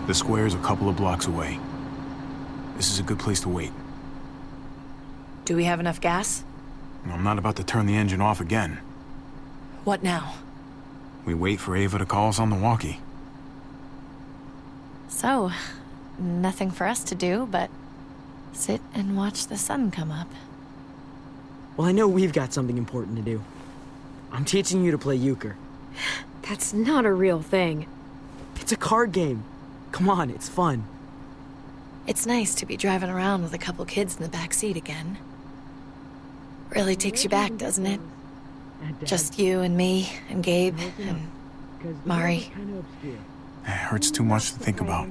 The square's a couple of blocks away. This is a good place to wait. Do we have enough gas? I'm not about to turn the engine off again. What now? We wait for Ava to call us on the walkie. So, nothing for us to do but sit and watch the sun come up. Well, I know we've got something important to do. I'm teaching you to play euchre. That's not a real thing. It's a card game. Come on, it's fun. It's nice to be driving around with a couple kids in the back seat again. Really takes you back, doesn't it? Just you and me and Gabe and Mari. It hurts too much to think about.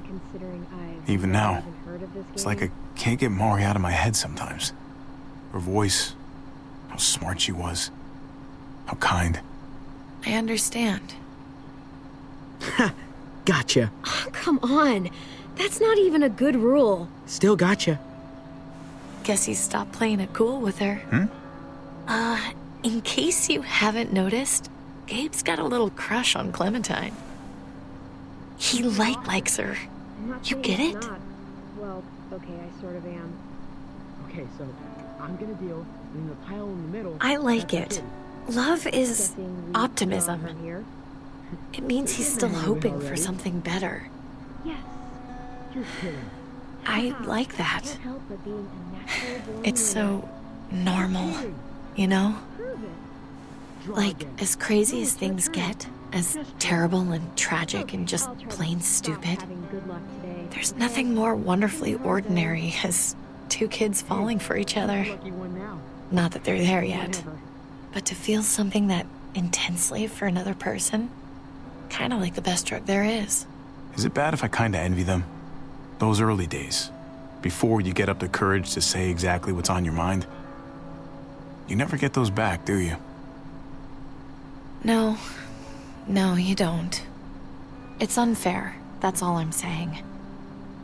Even now, it's like I can't get Mari out of my head sometimes. Her voice, how smart she was, how kind. I understand. Gotcha. Oh, come on. That's not even a good rule. Still gotcha. Guess he stopped playing it cool with her. In case you haven't noticed, Gabe's got a little crush on Clementine. He likes her. You get it? Well, okay, I sort of am. Okay, so I'm gonna deal in the pile in the middle. I like it. Love is optimism. It means he's still hoping for something better. Yes. Just kidding. I like that. It's so normal, you know? Like, as crazy as things get, as terrible and tragic and just plain stupid, there's nothing more wonderfully ordinary as two kids falling for each other. Not that they're there yet, but to feel something that intensely for another person, kind of like the best drug there is. Is it bad if I kinda envy them? Those early days, before you get up the courage to say exactly what's on your mind. You never get those back, do you? No, you don't. It's unfair, that's all I'm saying.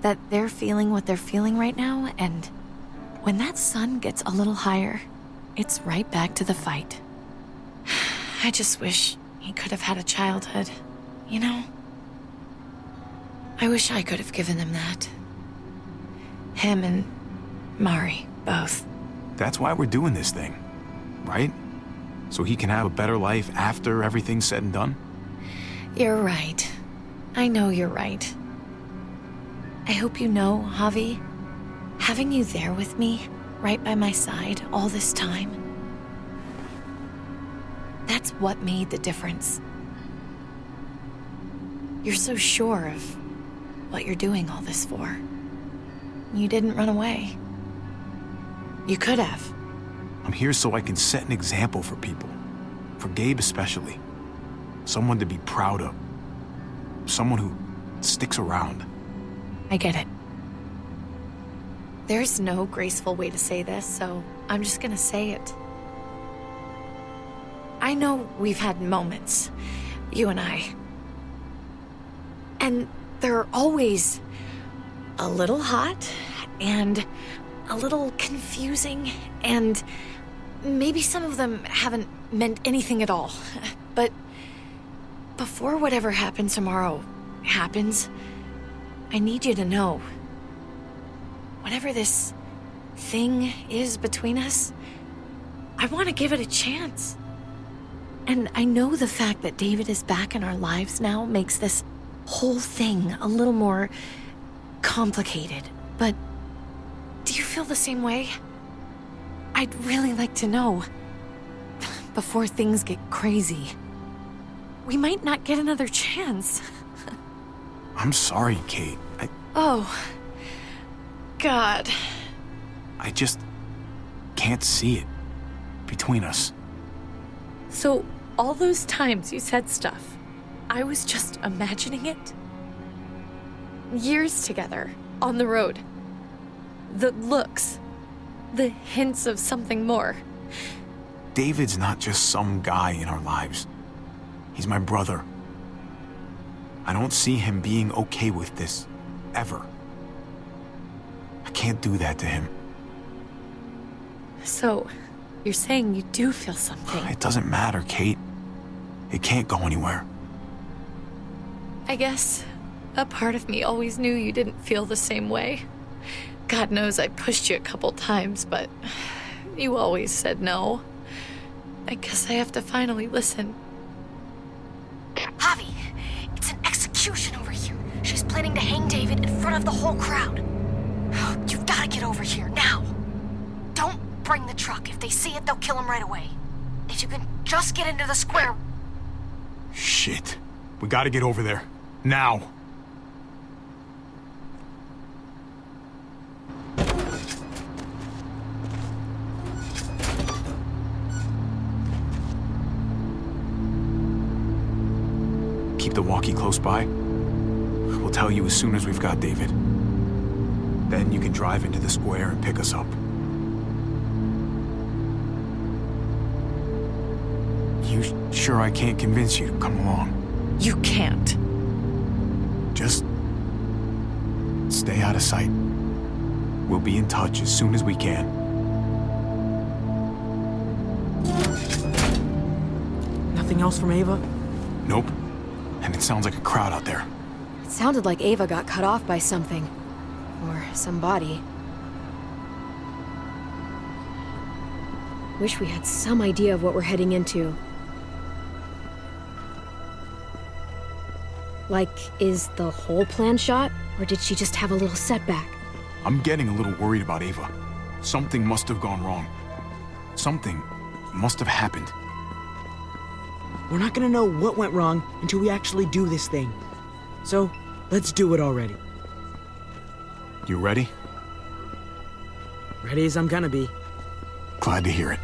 That they're feeling what they're feeling right now, and when that sun gets a little higher, it's right back to the fight. I just wish he could have had a childhood, you know? I wish I could have given them that. Him and Mari, both. That's why we're doing this thing, right? So he can have a better life after everything's said and done? You're right. I know you're right. I hope you know, Javi, having you there with me, right by my side all this time, that's what made the difference. You're so sure of what you're doing all this for. You didn't run away. You could have. I'm here so I can set an example for people. For Gabe especially. Someone to be proud of. Someone who sticks around. I get it. There's no graceful way to say this, so I'm just gonna say it. I know we've had moments, you and I. And they're always a little hot and a little confusing, and maybe some of them haven't meant anything at all. But before whatever happens tomorrow happens, I need you to know, whatever this thing is between us, I want to give it a chance. And I know the fact that David is back in our lives now makes this whole thing a little more complicated, but do you feel the same way? I'd really like to know, before things get crazy. We might not get another chance. I'm sorry, Kate. Oh, God. I just can't see it between us. So, all those times you said stuff, I was just imagining it? Years together, on the road. The looks, the hints of something more. David's not just some guy in our lives. He's my brother. I don't see him being okay with this, ever. I can't do that to him. So, you're saying you do feel something? It doesn't matter, Kate. It can't go anywhere. I guess A part of me always knew you didn't feel the same way. God knows I pushed you a couple times, but you always said no. I guess I have to finally listen. Javi, it's an execution over here. She's planning to hang David in front of the whole crowd. You've got to get over here, now. Don't bring the truck. If they see it, they'll kill him right away. If you can just get into the square... Shit. We gotta get over there. Now. Keep the walkie close by. We'll tell you as soon as we've got David. Then you can drive into the square and pick us up. You sure I can't convince you to come along? You can't. Just stay out of sight. We'll be in touch as soon as we can. Nothing else from Ava? Nope. And it sounds like a crowd out there. It sounded like Ava got cut off by something. Or somebody. Wish we had some idea of what we're heading into. Like, is the whole plan shot? Or did she just have a little setback? I'm getting a little worried about Ava. Something must have gone wrong. Something must have happened. We're not gonna know what went wrong until we actually do this thing. So, let's do it already. You ready? Ready as I'm gonna be. Glad to hear it.